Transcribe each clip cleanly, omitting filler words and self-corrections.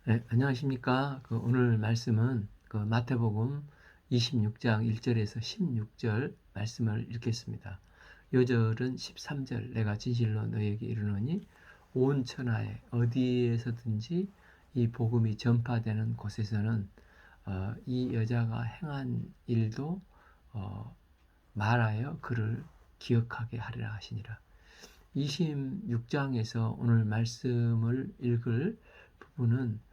네, 안녕하십니까. 오늘 말씀은 마태복음 26장 1절에서 16절 말씀을 읽겠습니다. 요절은 13절, 내가 진실로 너에게 이르노니 온 천하에 어디에서든지 이 복음이 전파되는 곳에서는 이 여자가 행한 일도 어, 말하여 그를 기억하게 하리라 하시니라. 26장에서 오늘 말씀을 읽을 부분은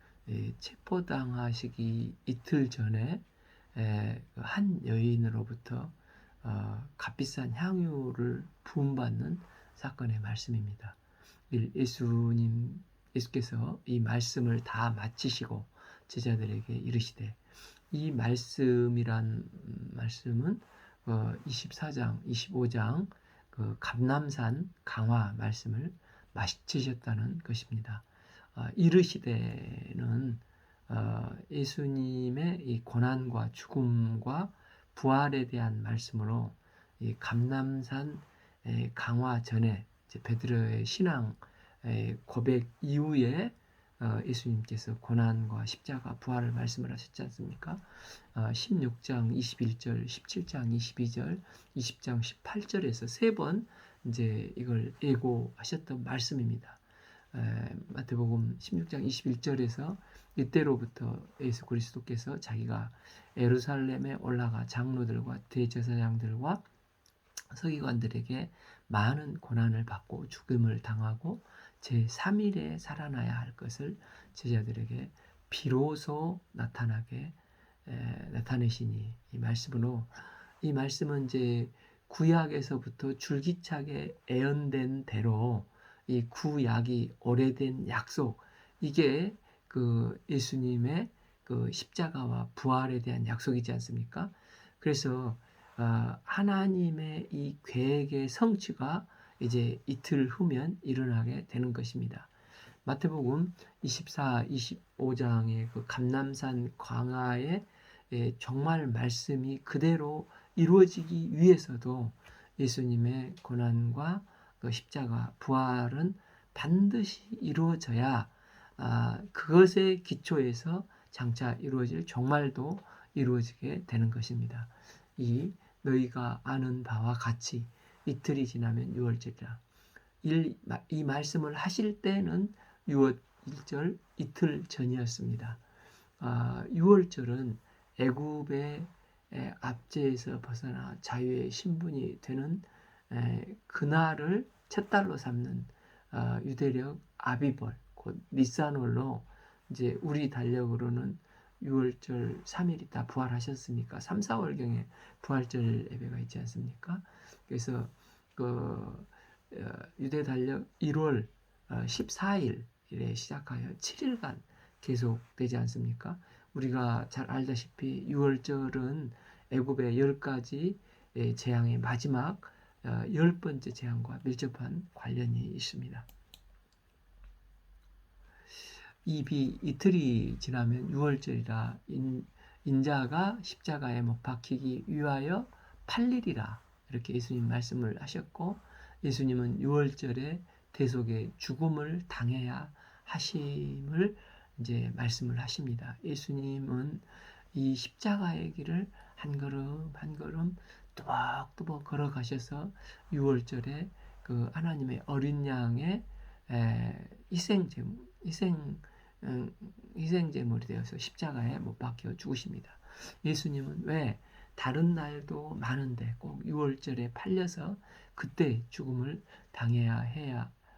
체포당하시기 이틀 전에 한 여인으로부터 값비싼 향유를 부음받는 사건의 말씀입니다. 예수께서 이 말씀을 다 마치시고 제자들에게 이르시되, 이 말씀이란 말씀은 24장, 25장 감람산 강화 말씀을 마치셨다는 것입니다. 이르시되는 예수님의 이 고난과 죽음과 부활에 대한 말씀으로 이 감람산 강화 전에 베드로의 신앙 고백 이후에 예수님께서 고난과 십자가 부활을 말씀을 하셨지 않습니까? 16장 21절, 17장 22절, 20장 18절에서 세 번 이제 이걸 예고하셨던 말씀입니다. 마태복음 16장 21절에서 이때로부터 예수 그리스도께서 자기가 예루살렘에 올라가 장로들과 대제사장들과 서기관들에게 많은 고난을 받고 죽음을 당하고 제3일에 살아나야 할 것을 제자들에게 비로소 나타내시니, 이 말씀으로, 이 말씀은 이제 구약에서부터 줄기차게 애언된 대로 이 구약이 오래된 약속, 이게 예수님의 십자가와 부활에 대한 약속이지 않습니까? 그래서 하나님의 이 계획의 성취가 이제 이틀 후면 일어나게 되는 것입니다. 마태복음 24, 25장의 감람산 광야에 정말 말씀이 그대로 이루어지기 위해서도 예수님의 고난과 십자가, 부활은 반드시 이루어져야 그것의 기초에서 장차 이루어질 종말도 이루어지게 되는 것입니다. 이 너희가 아는 바와 같이 이틀이 지나면 유월절이라. 이 말씀을 하실 때는 6월 1절 이틀 전이었습니다. 6월절은 애굽의 압제에서 벗어나 자유의 신분이 되는 그날을 첫 달로 삼는 유대력 아비벌, 곧 니산월로, 이제 우리 달력으로는 6월절 3일 있다 부활하셨으니까 3, 4월경에 부활절 예배가 있지 않습니까? 그래서 유대 달력 1월 14일에 시작하여 7일간 계속되지 않습니까? 우리가 잘 알다시피 6월절은 애굽의 10가지 재앙의 마지막 10번째 재앙과 밀접한 관련이 있습니다. 이틀이 지나면 6월절이라 인자가 십자가에 못 박히기 위하여 8일이라 이렇게 예수님 말씀을 하셨고, 예수님은 6월절에 대속의 죽음을 당해야 하심을 이제 말씀을 하십니다. 예수님은 이 십자가의 길을 한 걸음 한 걸음 뚜벅뚜벅 걸어가셔서 6월절에 하나님의 어린 양의 희생제물이 되어서 십자가에 못 박혀 죽으십니다. 예수님은 왜 다른 날도 많은데 꼭 6월절에 팔려서 그때 죽음을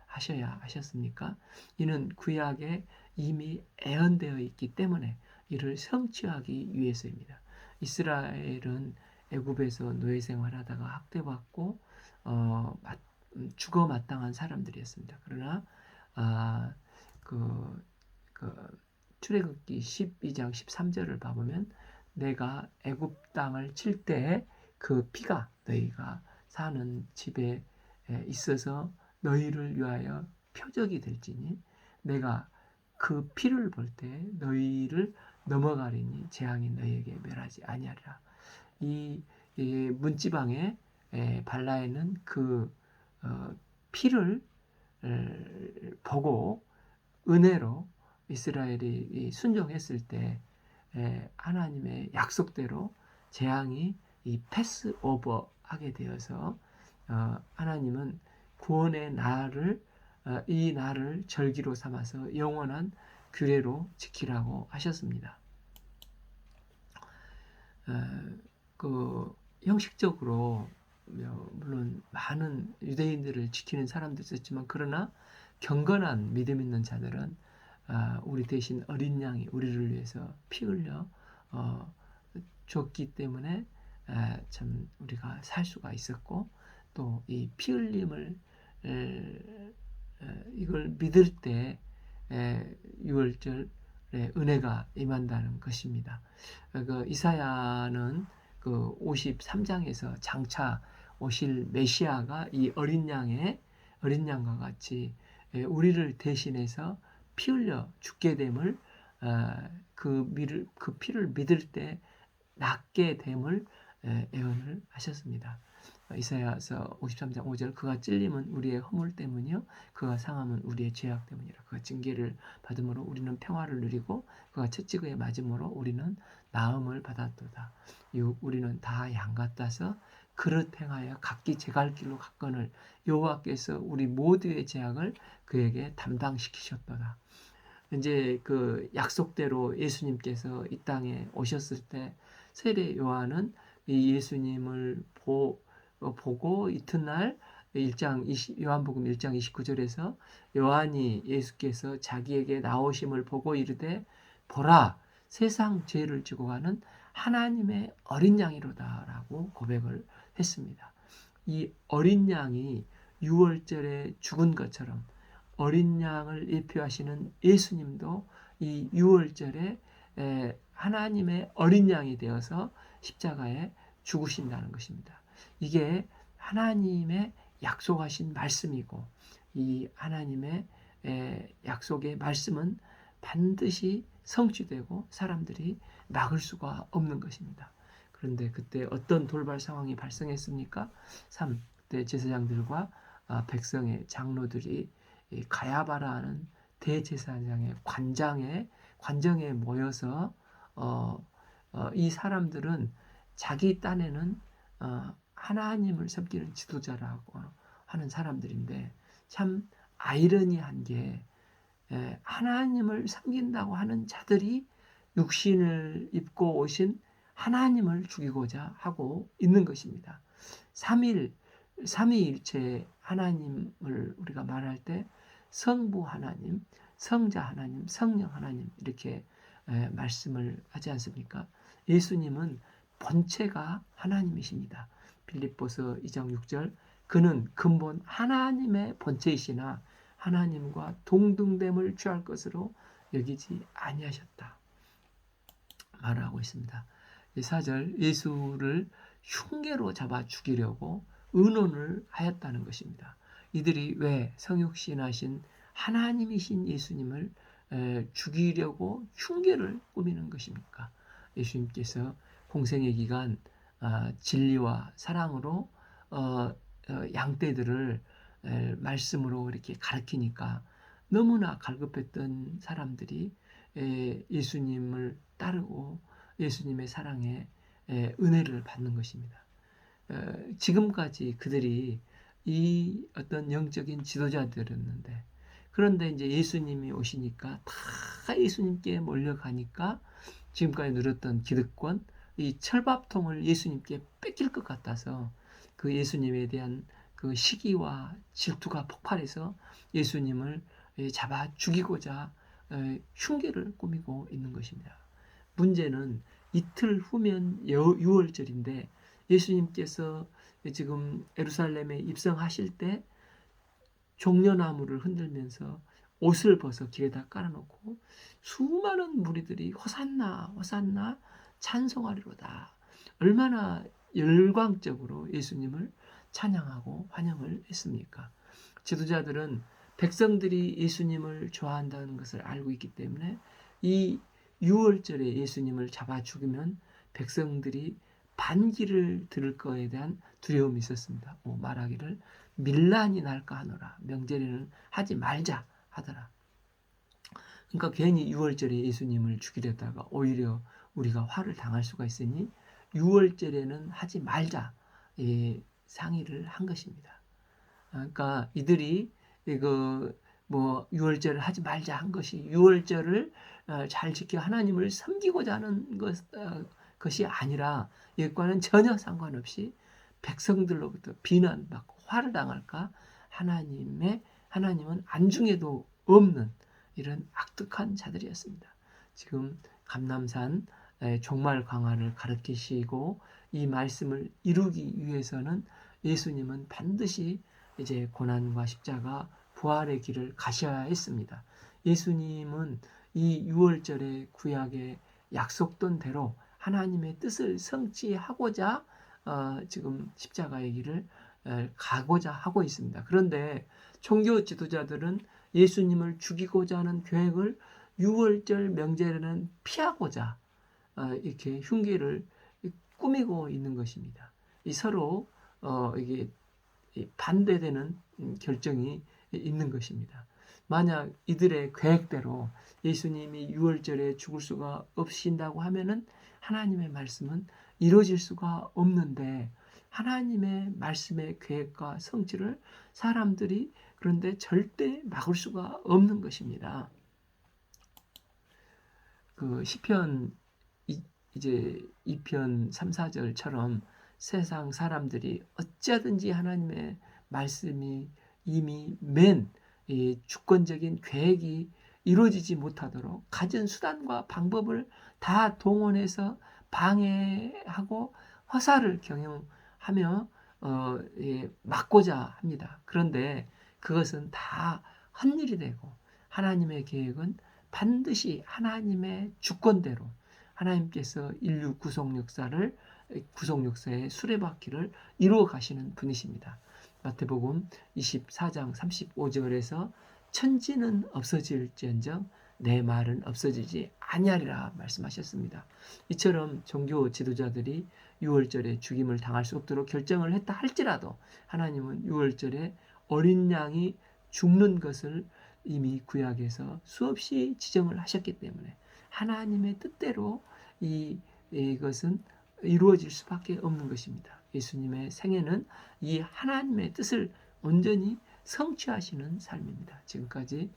하셔야 하셨습니까? 이는 구약에 이미 애언되어 있기 때문에 이를 성취하기 위해서입니다. 이스라엘은 애굽에서 노예 생활하다가 학대받고 죽어 마땅한 사람들이었습니다. 그러나 출애굽기 12장 13절을 봐보면, 내가 애굽 땅을 칠 때 그 피가 너희가 사는 집에 있어서 너희를 위하여 표적이 될지니, 내가 그 피를 볼 때 너희를 넘어가리니 재앙이 너희에게 멸하지 아니하리라. 이 문지방에 발라에는 피를 보고 은혜로 이스라엘이 이 순종했을 때 하나님의 약속대로 재앙이 이 패스오버 하게 되어서 하나님은 구원의 날을 이 날을 절기로 삼아서 영원한 규례로 지키라고 하셨습니다. 그 형식적으로 물론 많은 유대인들을 지키는 사람도 있었지만 그러나 경건한 믿음 있는 자들은 우리 대신 어린 양이 우리를 위해서 피 흘려 줬기 때문에 참 우리가 살 수가 있었고 또 이 피 흘림을 이걸 믿을 때 유월절에 은혜가 임한다는 것입니다. 그 이사야는 그 53장에서 장차 오실 메시아가 이 어린 양과 같이 우리를 대신해서 피 흘려 죽게 됨을 그 피를 믿을 때 낫게 됨을 예언을 하셨습니다. 이사야서 53장 5절 그가 찔림은 우리의 허물 때문이요 그가 상함은 우리의 죄악 때문이라. 그가 징계를 받음으로 우리는 평화를 누리고 그가 채찍에 맞음으로 우리는 나음을 받았도다. 우리는 다 양 같아서 그릇 행하여 각기 제갈 길로 갔거늘 여호와께서 우리 모두의 죄악을 그에게 담당시키셨도다. 이제 그 약속대로 예수님께서 이 땅에 오셨을 때 세례 요한은 이 예수님을 보고 이튿날 요한복음 1장 29절에서 요한이 예수께서 자기에게 나오심을 보고 이르되 보라 세상 죄를 지고 가는 하나님의 어린 양이로다라고 고백을 했습니다. 이 어린 양이 유월절에 죽은 것처럼 어린 양을 예표하시는 예수님도 이 유월절에 하나님의 어린 양이 되어서 십자가에 죽으신다는 것입니다. 이게 하나님의 약속하신 말씀이고 이 하나님의 약속의 말씀은 반드시 성취되고 사람들이 막을 수가 없는 것입니다. 그런데 그때 어떤 돌발 상황이 발생했습니까? 3대 제사장들과 백성의 장로들이 가야바라는 대제사장의 관정에 모여서 이 사람들은 자기 딴에는 하나님을 섬기는 지도자라고 하는 사람들인데 참 아이러니한 게 하나님을 섬긴다고 하는 자들이 육신을 입고 오신 하나님을 죽이고자 하고 있는 것입니다. 삼위일체 하나님을 우리가 말할 때 성부 하나님, 성자 하나님, 성령 하나님 이렇게 말씀을 하지 않습니까? 예수님은 본체가 하나님이십니다. 빌립보서 2장 6절 그는 근본 하나님의 본체이시나 하나님과 동등됨을 취할 것으로 여기지 아니하셨다 말하고 있습니다. 4절 예수를 흉계로 잡아 죽이려고 의논을 하였다는 것입니다. 이들이 왜 성육신하신 하나님이신 예수님을 죽이려고 흉계를 꾸미는 것입니까? 예수님께서 공생의 기간 진리와 사랑으로 양떼들을 말씀으로 이렇게 가르치니까 너무나 갈급했던 사람들이 예수님을 따르고 예수님의 사랑에 은혜를 받는 것입니다. 지금까지 그들이 이 어떤 영적인 지도자들이었는데 그런데 이제 예수님이 오시니까 다 예수님께 몰려가니까 지금까지 누렸던 기득권 이 철밥통을 예수님께 뺏길 것 같아서 그 예수님에 대한 그 시기와 질투가 폭발해서 예수님을 잡아 죽이고자 흉계를 꾸미고 있는 것입니다. 문제는 이틀 후면 유월절인데 예수님께서 지금 예루살렘에 입성하실 때 종려나무를 흔들면서 옷을 벗어 길에다 깔아놓고 수많은 무리들이 호산나 호산나 찬송하리로다. 얼마나 열광적으로 예수님을 찬양하고 환영을 했습니까? 지도자들은 백성들이 예수님을 좋아한다는 것을 알고 있기 때문에 이 유월절에 예수님을 잡아 죽이면 백성들이 반기를 들을 거에 대한 두려움이 있었습니다. 말하기를 밀란이 날까 하노라. 명절에는 하지 말자 하더라. 그러니까 괜히 유월절에 예수님을 죽이려다가 오히려 우리가 화를 당할 수가 있으니 유월절에는 하지 말자, 상의를 한 것입니다. 그러니까 이들이 이거 뭐 유월절을 하지 말자 한 것이 유월절을 잘 지켜 하나님을 섬기고자 하는 것이 아니라 이것과는 전혀 상관없이 백성들로부터 비난받고 화를 당할까 하나님은 안중에도 없는 이런 악독한 자들이었습니다. 지금 감람산 종말 광화를 가르치시고 이 말씀을 이루기 위해서는 예수님은 반드시 이제 고난과 십자가 부활의 길을 가셔야 했습니다. 예수님은 이 유월절의 구약의 약속된 대로 하나님의 뜻을 성취하고자 지금 십자가의 길을 가고자 하고 있습니다. 그런데 종교 지도자들은 예수님을 죽이고자 하는 계획을 유월절 명절에는 피하고자 이렇게 흉기를 꾸미고 있는 것입니다. 이 서로 이게 반대되는 결정이 있는 것입니다. 만약 이들의 계획대로 예수님이 유월절에 죽을 수가 없으신다고 하면은 하나님의 말씀은 이루어질 수가 없는데 하나님의 말씀의 계획과 성취를 사람들이 그런데 절대 막을 수가 없는 것입니다. 그 시편 이제 2편 3, 4절처럼 세상 사람들이 어찌하든지 하나님의 말씀이 이미 맨 주권적인 계획이 이루어지지 못하도록 가진 수단과 방법을 다 동원해서 방해하고 허사를 경영하며 막고자 합니다. 그런데 그것은 다 헛일이 되고 하나님의 계획은 반드시 하나님의 주권대로 하나님께서 인류 구속 역사의 수레바퀴를 이루어 가시는 분이십니다. 마태복음 24장 35절에서 천지는 없어질지언정 내 말은 없어지지 아니하리라 말씀하셨습니다. 이처럼 종교 지도자들이 유월절에 죽임을 당할 수 없도록 결정을 했다 할지라도 하나님은 유월절에 어린 양이 죽는 것을 이미 구약에서 수없이 지정을 하셨기 때문에 하나님의 뜻대로 이것은 이루어질 수밖에 없는 것입니다. 예수님의 생애는 이 하나님의 뜻을 온전히 성취하시는 삶입니다. 지금까지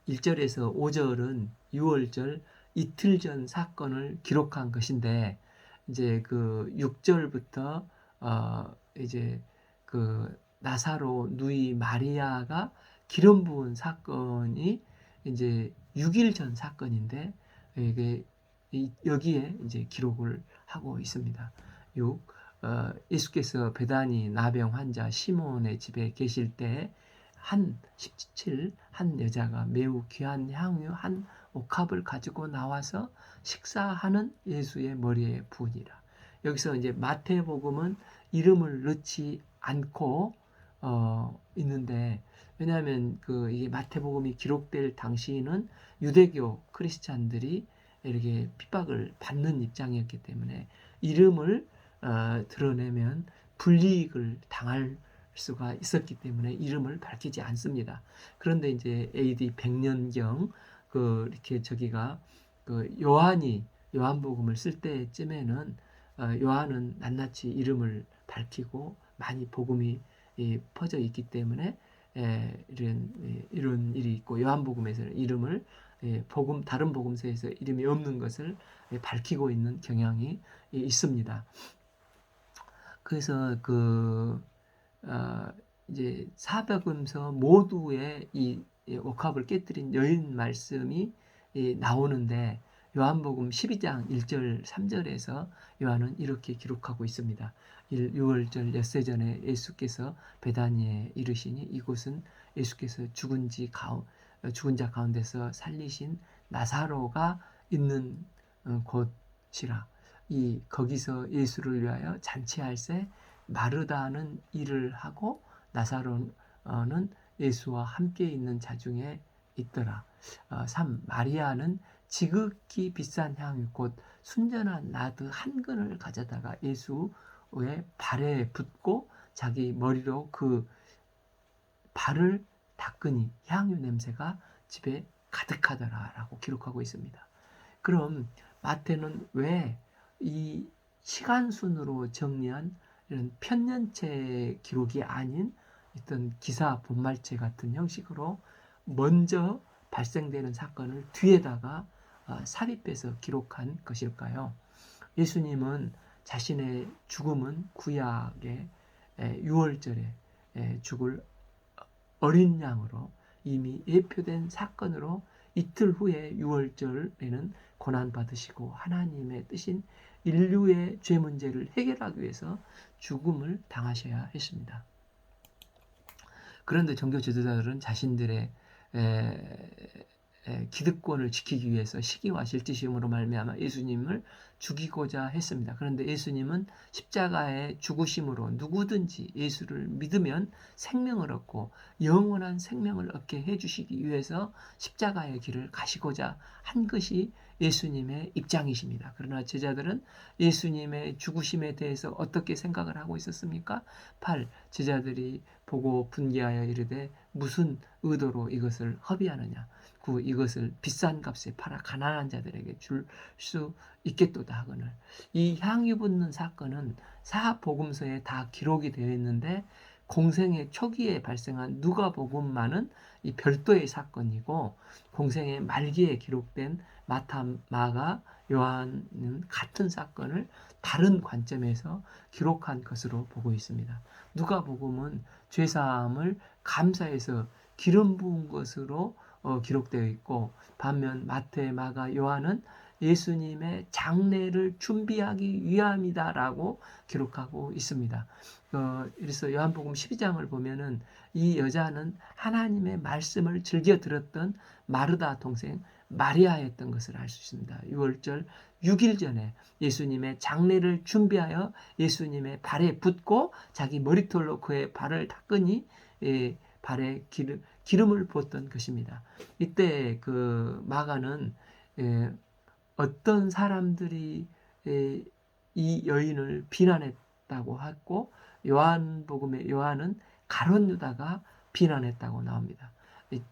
1절에서 5절은 6월절 이틀 전 사건을 기록한 것인데 이제 그 6절부터 이제 그 나사로 누이 마리아가 기름 부은 사건이 이제 6일 전 사건인데 이게 여기에 이제 기록을 하고 있습니다. 6. 예수께서 베다니 나병 환자 시몬의 집에 계실 때 17, 한 여자가 매우 귀한 향유 한 옥합을 가지고 나와서 식사하는 예수의 머리에 부으니라. 여기서 이제 마태복음은 이름을 넣지 않고 있는데 왜냐하면 이 마태복음이 기록될 당시에는 유대교 크리스찬들이 이렇게 핍박을 받는 입장이었기 때문에 이름을 드러내면 불이익을 당할 수가 있었기 때문에 이름을 밝히지 않습니다. 그런데 이제 AD 100년경 이렇게 저기가 요한복음을 쓸 때쯤에는 요한은 낱낱이 이름을 밝히고 많이 복음이 퍼져 있기 때문에 이런 일이 있고 요한복음에서는 이름을 다른 복음서에서 이름이 없는 것을 밝히고 있는 경향이 있습니다. 그래서 이제 사복음서 모두의 이 옥합을 깨뜨린 여인 말씀이 나오는데 요한복음 12장 1절 3절에서 요한은 이렇게 기록하고 있습니다. 6월절 엿새 전에 예수께서 베다니에 이르시니 이곳은 예수께서 죽은 자 가운데서 살리신 나사로가 있는 곳이라. 거기서 예수를 위하여 잔치할새 마르다는 일을 하고 나사로는 예수와 함께 있는 자 중에 있더라. 3. 마리아는 지극히 비싼 향유 곧 순전한 나드 한 근을 가져다가 예수의 발에 붓고 자기 머리로 그 발을 닦으니 향유 냄새가 집에 가득하더라라고 기록하고 있습니다. 그럼 마태는 왜 이 시간 순으로 정리한 이런 편년체 기록이 아닌 어떤 기사 본말체 같은 형식으로 먼저 발생되는 사건을 뒤에다가 삽입해서 기록한 것일까요? 예수님은 자신의 죽음은 구약의 유월절에 죽을 어린 양으로 이미 예표된 사건으로 이틀 후에 유월절에는 고난받으시고 하나님의 뜻인 인류의 죄 문제를 해결하기 위해서 죽음을 당하셔야 했습니다. 그런데 종교 지도자들은 자신들의 기득권을 지키기 위해서 시기와 실지심으로 말미암아 예수님을 죽이고자 했습니다. 그런데 예수님은 십자가의 죽으심으로 누구든지 예수를 믿으면 생명을 얻고 영원한 생명을 얻게 해주시기 위해서 십자가의 길을 가시고자 한 것이 예수님의 입장이십니다. 그러나 제자들은 예수님의 죽으심에 대해서 어떻게 생각을 하고 있었습니까? 8. 제자들이 보고 분개하여 이르되 무슨 의도로 이것을 허비하느냐. 9. 이것을 비싼 값에 팔아 가난한 자들에게 줄 수 있겠도다 하거늘. 이 향유 붓는 사건은 사복음서에 다 기록이 되어 있는데 공생의 초기에 발생한 누가복음만은 이 별도의 사건이고 공생의 말기에 기록된 마타, 마가, 요한은 같은 사건을 다른 관점에서 기록한 것으로 보고 있습니다. 누가복음은 죄사함을 감사해서 기름 부은 것으로 기록되어 있고 반면 마태, 마가, 요한은 예수님의 장례를 준비하기 위함이다라고 기록하고 있습니다. 그래서 요한복음 12장을 보면은 이 여자는 하나님의 말씀을 즐겨 들었던 마르다 동생 마리아였던 것을 알 수 있습니다. 6월절 6일 전에 예수님의 장례를 준비하여 예수님의 발에 붓고 자기 머리털로 그의 발을 닦으니 발에 기름을 부었던 것입니다. 이때 그 마가는 어떤 사람들이 이 여인을 비난했다고 하고 요한복음의 요한은 가룟 유다가 비난했다고 나옵니다.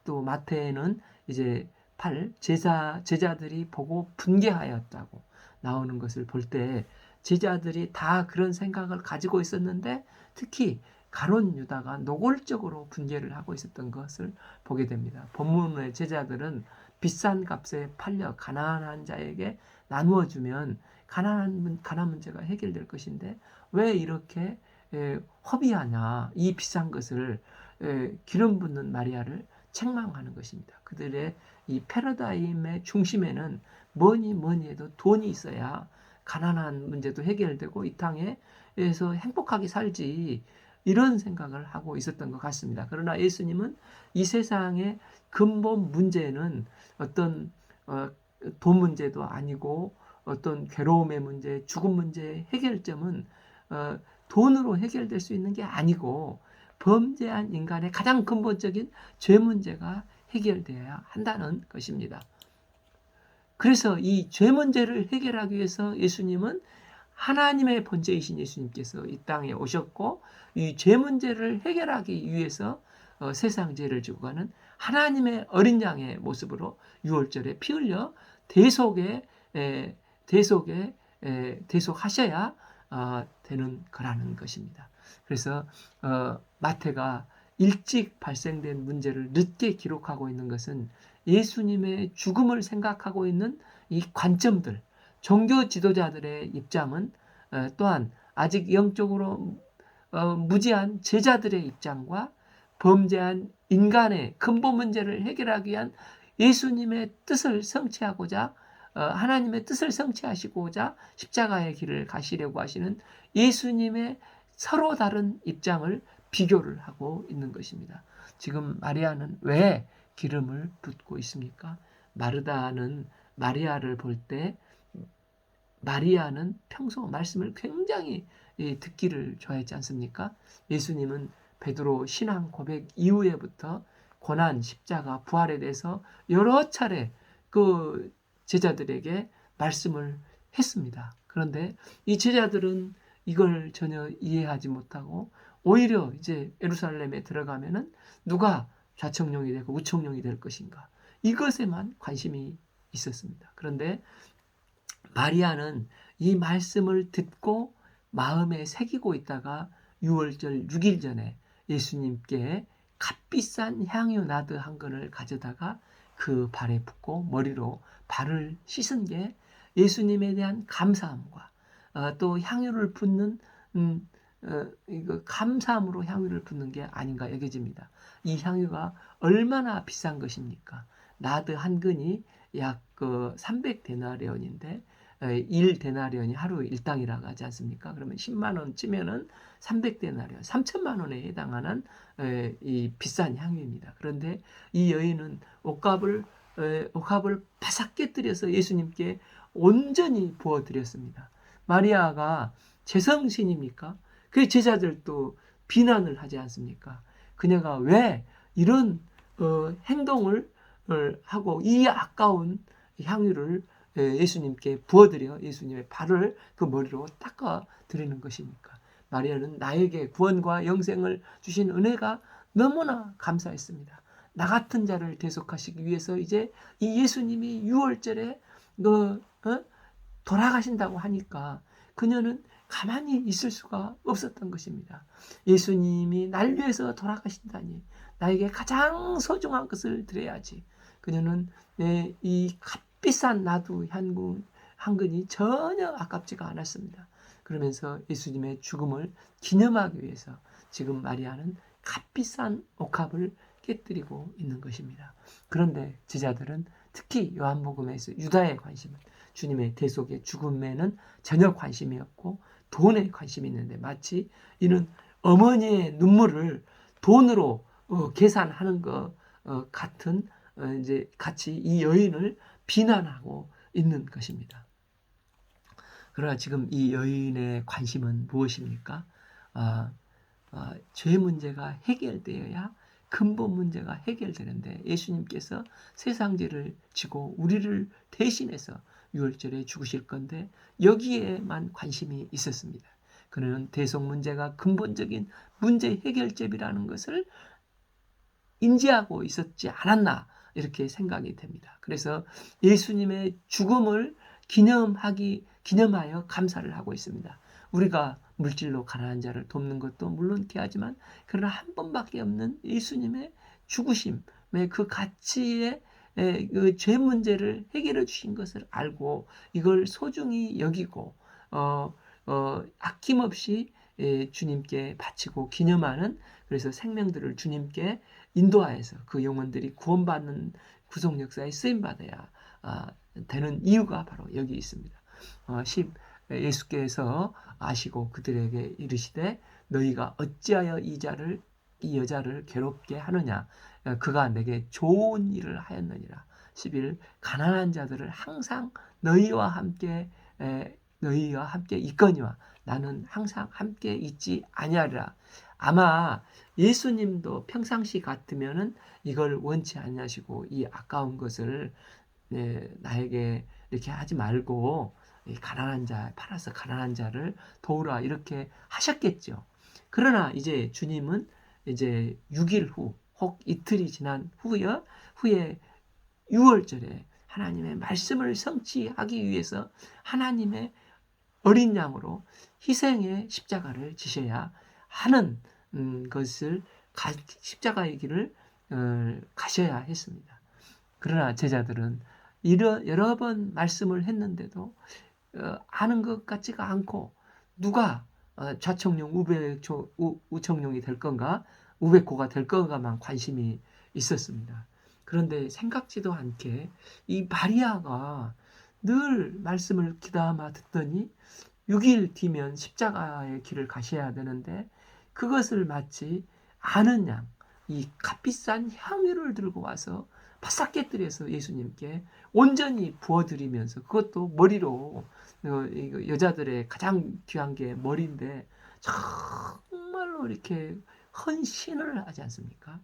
또 마태는 이제 8 제자들이 보고 분개하였다고 나오는 것을 볼 때 제자들이 다 그런 생각을 가지고 있었는데 특히 가룟 유다가 노골적으로 분개를 하고 있었던 것을 보게 됩니다. 본문의 제자들은 비싼 값에 팔려 가난한 자에게 나누어 주면 가난 문제가 해결될 것인데 왜 이렇게 허비하냐. 이 비싼 것을 기름 붓는 마리아를 책망하는 것입니다. 그들의 이 패러다임의 중심에는 뭐니 해도 돈이 있어야 가난한 문제도 해결되고 이 땅에서 행복하게 살지 이런 생각을 하고 있었던 것 같습니다. 그러나 예수님은 이 세상의 근본 문제는 어떤 돈 문제도 아니고 어떤 괴로움의 문제, 죽음 문제의 해결점은 돈으로 해결될 수 있는 게 아니고 범죄한 인간의 가장 근본적인 죄 문제가 해결되어야 한다는 것입니다. 그래서 이 죄 문제를 해결하기 위해서 예수님은 하나님의 본체이신 예수님께서 이 땅에 오셨고 이 죄 문제를 해결하기 위해서 세상 죄를 지고 가는 하나님의 어린 양의 모습으로 유월절에 피 흘려 대속하셔야 되는 거라는 것입니다. 그래서 마태가 일찍 발생된 문제를 늦게 기록하고 있는 것은 예수님의 죽음을 생각하고 있는 이 관점들, 종교 지도자들의 입장은 또한 아직 영적으로 무지한 제자들의 입장과 범죄한 인간의 근본 문제를 해결하기 위한 예수님의 뜻을 성취하고자 하나님의 뜻을 성취하시고자 십자가의 길을 가시려고 하시는 예수님의 서로 다른 입장을 비교를 하고 있는 것입니다. 지금 마리아는 왜 기름을 붓고 있습니까? 마르다는 마리아를 볼 때 마리아는 평소 말씀을 굉장히 듣기를 좋아했지 않습니까? 예수님은 베드로 신앙 고백 이후에부터 고난, 십자가, 부활에 대해서 여러 차례 그 제자들에게 말씀을 했습니다. 그런데 이 제자들은 이걸 전혀 이해하지 못하고 오히려 이제 예루살렘에 들어가면은 누가 좌청룡이 되고 우청룡이 될 것인가? 이것에만 관심이 있었습니다. 그런데 마리아는 이 말씀을 듣고 마음에 새기고 있다가 6월절 6일 전에 예수님께 값비싼 향유 나드 한 건을 가져다가 그 발에 붓고 머리로 발을 씻은 게 예수님에 대한 감사함과 또 향유를 붓는 이거 감사함으로 향유를 붓는 게 아닌가 여겨집니다. 이 향유가 얼마나 비싼 것입니까? 나드 한 근이 약 300데나리온인데 1데나리온이 하루 일당이라고 하지 않습니까? 그러면 10만 원쯤면은 300데나리온, 3천만 원에 해당하는 이 비싼 향유입니다. 그런데 이 여인은 옥합을 바삭 깨뜨려서 예수님께 온전히 부어드렸습니다. 마리아가 제정신입니까? 그 제자들도 비난을 하지 않습니까? 그녀가 왜 이런 행동을 하고 이 아까운 향유를 예수님께 부어드려 예수님의 발을 그 머리로 닦아 드리는 것입니까? 마리아는 나에게 구원과 영생을 주신 은혜가 너무나 감사했습니다. 나 같은 자를 대속하시기 위해서 이제 이 예수님이 6월절에 돌아가신다고 하니까 그녀는 가만히 있을 수가 없었던 것입니다. 예수님이 날 위해서 돌아가신다니 나에게 가장 소중한 것을 드려야지. 그녀는 이 값비싼 나두 한 근이 전혀 아깝지가 않았습니다. 그러면서 예수님의 죽음을 기념하기 위해서 지금 마리아는 값비싼 옥합을 깨뜨리고 있는 것입니다. 그런데 제자들은 특히 요한복음에서 유다의 관심은 주님의 대속의 죽음에는 전혀 관심이 없고 돈에 관심이 있는데 마치 이는 어머니의 눈물을 돈으로 계산하는 것 같은 이제 같이 이 여인을 비난하고 있는 것입니다. 그러나 지금 이 여인의 관심은 무엇입니까? 죄 문제가 해결되어야 근본 문제가 해결되는데 예수님께서 세상죄를 지고 우리를 대신해서 6월절에 죽으실 건데 여기에만 관심이 있었습니다. 그는 대속 문제가 근본적인 문제 해결점이라는 것을 인지하고 있었지 않았나 이렇게 생각이 됩니다. 그래서 예수님의 죽음을 기념하여 감사를 하고 있습니다. 우리가 물질로 가난한 자를 돕는 것도 물론 귀하지만 그러나 한 번밖에 없는 예수님의 죽으심의 그 가치의 그 죄 문제를 해결해 주신 것을 알고 이걸 소중히 여기고 아낌없이 주님께 바치고 기념하는 그래서 생명들을 주님께 인도하여서 그 영혼들이 구원받는 구속 역사에 쓰임받아야 되는 이유가 바로 여기 있습니다. 예수께서 아시고 그들에게 이르시되 너희가 어찌하여 이 여자를 괴롭게 하느냐 그가 내게 좋은 일을 하였느니라. 11 가난한 자들을 항상 너희와 함께 있거니와 나는 항상 함께 있지 아니하리라. 아마 예수님도 평상시 같으면은 이걸 원치 아니하시고 이 아까운 것을 나에게 이렇게 하지 말고 가난한 자 팔아서 가난한 자를 도우라 이렇게 하셨겠죠. 그러나 이제 주님은 이제 6일 후 혹 이틀이 지난 후에 6월절에 하나님의 말씀을 성취하기 위해서 하나님의 어린 양으로 희생의 십자가를 지셔야 하는 것을 십자가의 길을 가셔야 했습니다. 그러나 제자들은 여러 번 말씀을 했는데도 아는 것 같지가 않고 누가 좌청룡 우청룡이 될 건가 우백호가 될 건가만 관심이 있었습니다. 그런데 생각지도 않게 이 마리아가 늘 말씀을 귀담아 듣더니 6일 뒤면 십자가의 길을 가셔야 되는데 그것을 마치 아는 양, 이 값비싼 향유를 들고 와서 바싹 깨뜨려서 예수님께 온전히 부어드리면서 그것도 머리로 여자들의 가장 귀한 게 머리인데 정말로 이렇게 헌신을 하지 않습니까?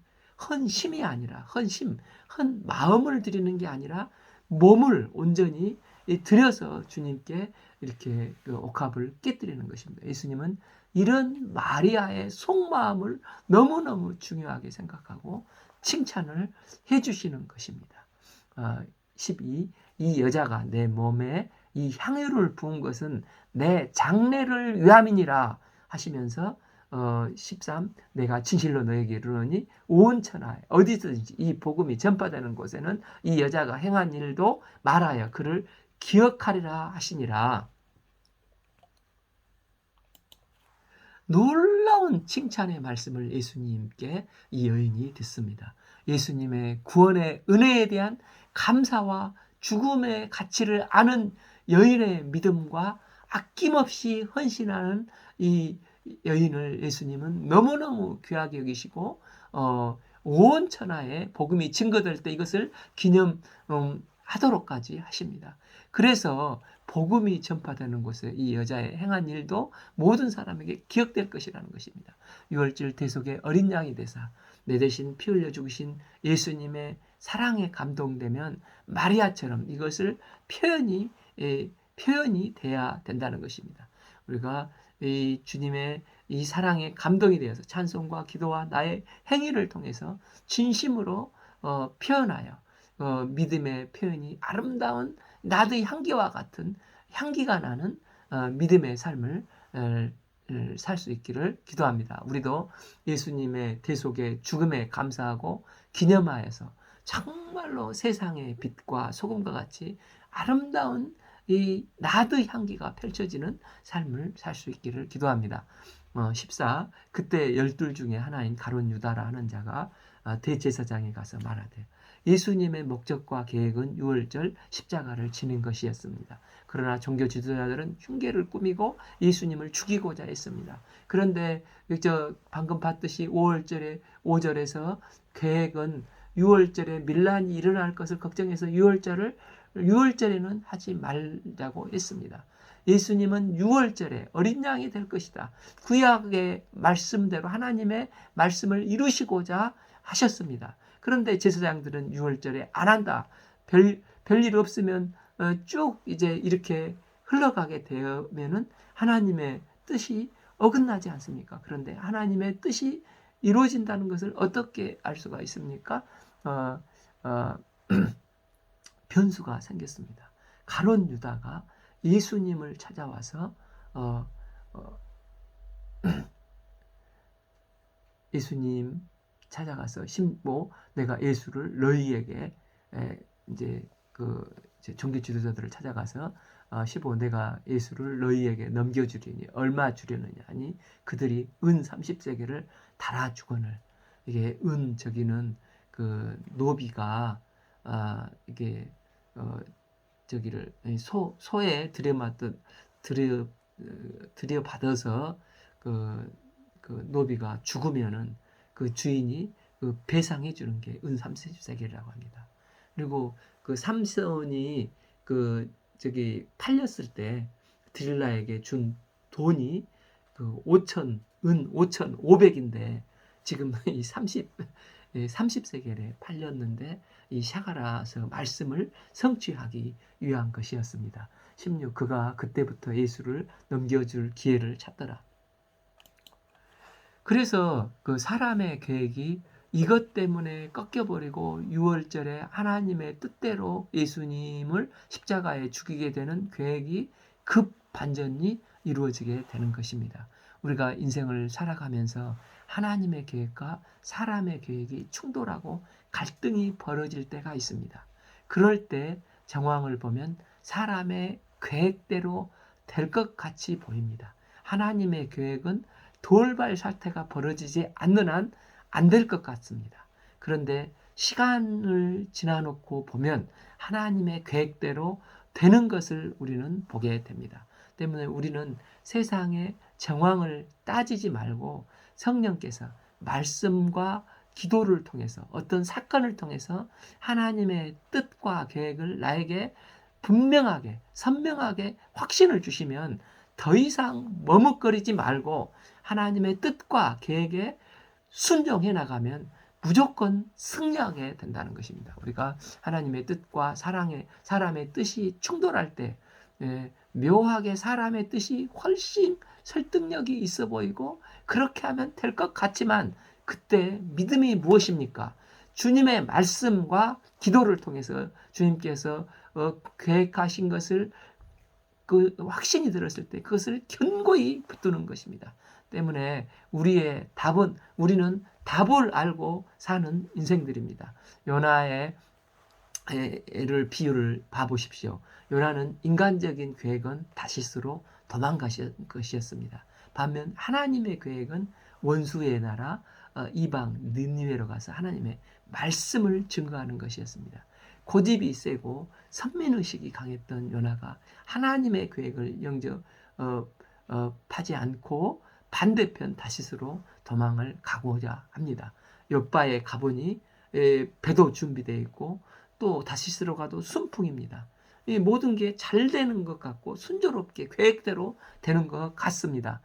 헌심이 아니라 헌 마음을 드리는 게 아니라 몸을 온전히 들여서 주님께 이렇게 그 옥합을 깨뜨리는 것입니다. 예수님은 이런 마리아의 속마음을 너무너무 중요하게 생각하고 칭찬을 해주시는 것입니다. 12. 이 여자가 내 몸에 이 향유를 부은 것은 내 장래를 위함이니라 하시면서 13. 내가 진실로 너에게 이르노니 온 천하에 어디든지 이 복음이 전파되는 곳에는 이 여자가 행한 일도 말하여 그를 기억하리라 하시니라. 놀라운 칭찬의 말씀을 예수님께 이 여인이 듣습니다. 예수님의 구원의 은혜에 대한 감사와 죽음의 가치를 아는 여인의 믿음과 아낌없이 헌신하는 이 여인을 예수님은 너무너무 귀하게 여기시고 온 천하에 복음이 증거될 때 이것을 기념하도록까지 하십니다. 그래서 복음이 전파되는 곳에 이 여자의 행한 일도 모든 사람에게 기억될 것이라는 것입니다. 유월절 대속의 어린 양이 되사 내 대신 피 흘려 죽으신 예수님의 사랑에 감동되면 마리아처럼 이것을 표현이 돼야 된다는 것입니다. 우리가 이 주님의 이 사랑에 감동이 되어서 찬송과 기도와 나의 행위를 통해서 진심으로 표현하여 믿음의 표현이 아름다운 나드의 향기와 같은 향기가 나는 믿음의 삶을 살 수 있기를 기도합니다. 우리도 예수님의 대속의 죽음에 감사하고 기념하여서 정말로 세상의 빛과 소금과 같이 아름다운 이 나드의 향기가 펼쳐지는 삶을 살 수 있기를 기도합니다. 14. 그때 12 중에 하나인 가룟 유다라 하는 자가 대제사장에 가서 말하되 예수님의 목적과 계획은 유월절 십자가를 지는 것이었습니다. 그러나 종교 지도자들은 흉계를 꾸미고 예수님을 죽이고자 했습니다. 그런데 방금 봤듯이 5월절에 5절에서 계획은 6월절에 밀란이 일어날 것을 걱정해서 6월절에는 하지 말자고 했습니다. 예수님은 6월절에 어린 양이 될 것이다. 구약의 말씀대로 하나님의 말씀을 이루시고자 하셨습니다. 그런데 제사장들은 6월절에 안 한다. 별일 없으면 쭉 이제 이렇게 흘러가게 되면은 하나님의 뜻이 어긋나지 않습니까? 그런데 하나님의 뜻이 이루어진다는 것을 어떻게 알 수가 있습니까? 변수가 생겼습니다. 가룟 유다가 예수님을 찾아와서 예수님 찾아가서 신보 내가 예수를 너희에게 이제 종교 지도자들을 찾아가서 15 내가 예수를 너희에게 넘겨주리니 얼마 주려느냐 하니 그들이 은 30세겔을 달아주거늘. 이게 저기는 그 노비가 이게 저기를 소에 들여받아서 그 노비가 죽으면은 그 주인이 그 배상해 주는 게 은 30세겔이라고 합니다. 그리고 그 삼손이 팔렸을 때 드릴라에게 준 돈이 그 5,500인데 지금 이 30세겔에 팔렸는데 이 샤가라서 말씀을 성취하기 위한 것이었습니다. 16 그가 그때부터 예수를 넘겨줄 기회를 찾더라. 그래서 그 사람의 계획이 이것 때문에 꺾여버리고 6월절에 하나님의 뜻대로 예수님을 십자가에 죽이게 되는 계획이 급 반전이 이루어지게 되는 것입니다. 우리가 인생을 살아가면서 하나님의 계획과 사람의 계획이 충돌하고 갈등이 벌어질 때가 있습니다. 그럴 때 정황을 보면 사람의 계획대로 될 것 같이 보입니다. 하나님의 계획은 돌발 사태가 벌어지지 않는 한 안 될 것 같습니다. 그런데 시간을 지나놓고 보면 하나님의 계획대로 되는 것을 우리는 보게 됩니다. 때문에 우리는 세상의 정황을 따지지 말고 성령께서 말씀과 기도를 통해서 어떤 사건을 통해서 하나님의 뜻과 계획을 나에게 분명하게 선명하게 확신을 주시면 더 이상 머뭇거리지 말고 하나님의 뜻과 계획에 순종해 나가면 무조건 승리하게 된다는 것입니다. 우리가 하나님의 뜻과 사람의 뜻이 충돌할 때 묘하게 사람의 뜻이 훨씬 설득력이 있어 보이고 그렇게 하면 될 것 같지만 그때 믿음이 무엇입니까? 주님의 말씀과 기도를 통해서 주님께서 계획하신 것을 그 확신이 들었을 때 그것을 견고히 붙드는 것입니다. 때문에 우리의 답은 우리는 답을 알고 사는 인생들입니다. 요나의 비유를 봐보십시오. 요나는 인간적인 계획은 다시스로 도망가신 것이었습니다. 반면 하나님의 계획은 원수의 나라 이방 느니웨로 가서 하나님의 말씀을 증거하는 것이었습니다. 고집이 세고 선민의식이 강했던 요나가 하나님의 계획을 영접하지 않고 반대편 다시스로 도망을 가고자 합니다. 욥바의 가보니 배도 준비되어 있고 또 다시스로 가도 순풍입니다. 이 모든 게 잘 되는 것 같고 순조롭게 계획대로 되는 것 같습니다.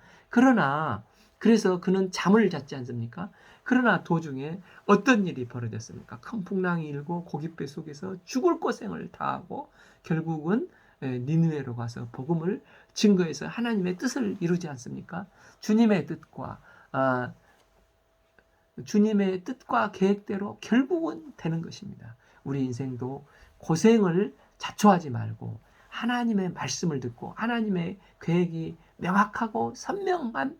그래서 그는 잠을 잤지 않습니까? 그러나 도중에 어떤 일이 벌어졌습니까? 큰 풍랑이 일고 고깃배 속에서 죽을 고생을 다하고 결국은 니느웨로 가서 복음을 증거해서 하나님의 뜻을 이루지 않습니까? 주님의 뜻과 계획대로 결국은 되는 것입니다. 우리 인생도 고생을 자초하지 말고 하나님의 말씀을 듣고 하나님의 계획이 명확하고 선명한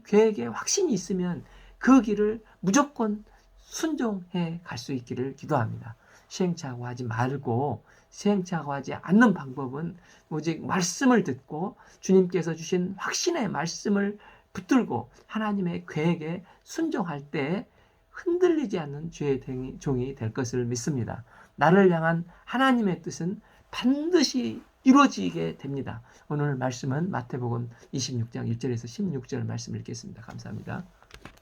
계획에 확신이 있으면 그 길을 무조건 순종해 갈 수 있기를 기도합니다. 시행착오하지 말고 시행착오하지 않는 방법은 오직 말씀을 듣고 주님께서 주신 확신의 말씀을 붙들고 하나님의 계획에 순종할 때 흔들리지 않는 주의 종이 될 것을 믿습니다. 나를 향한 하나님의 뜻은 반드시 이루어지게 됩니다. 오늘 말씀은 마태복음 26장 1절에서 16절 말씀을 읽겠습니다. 감사합니다.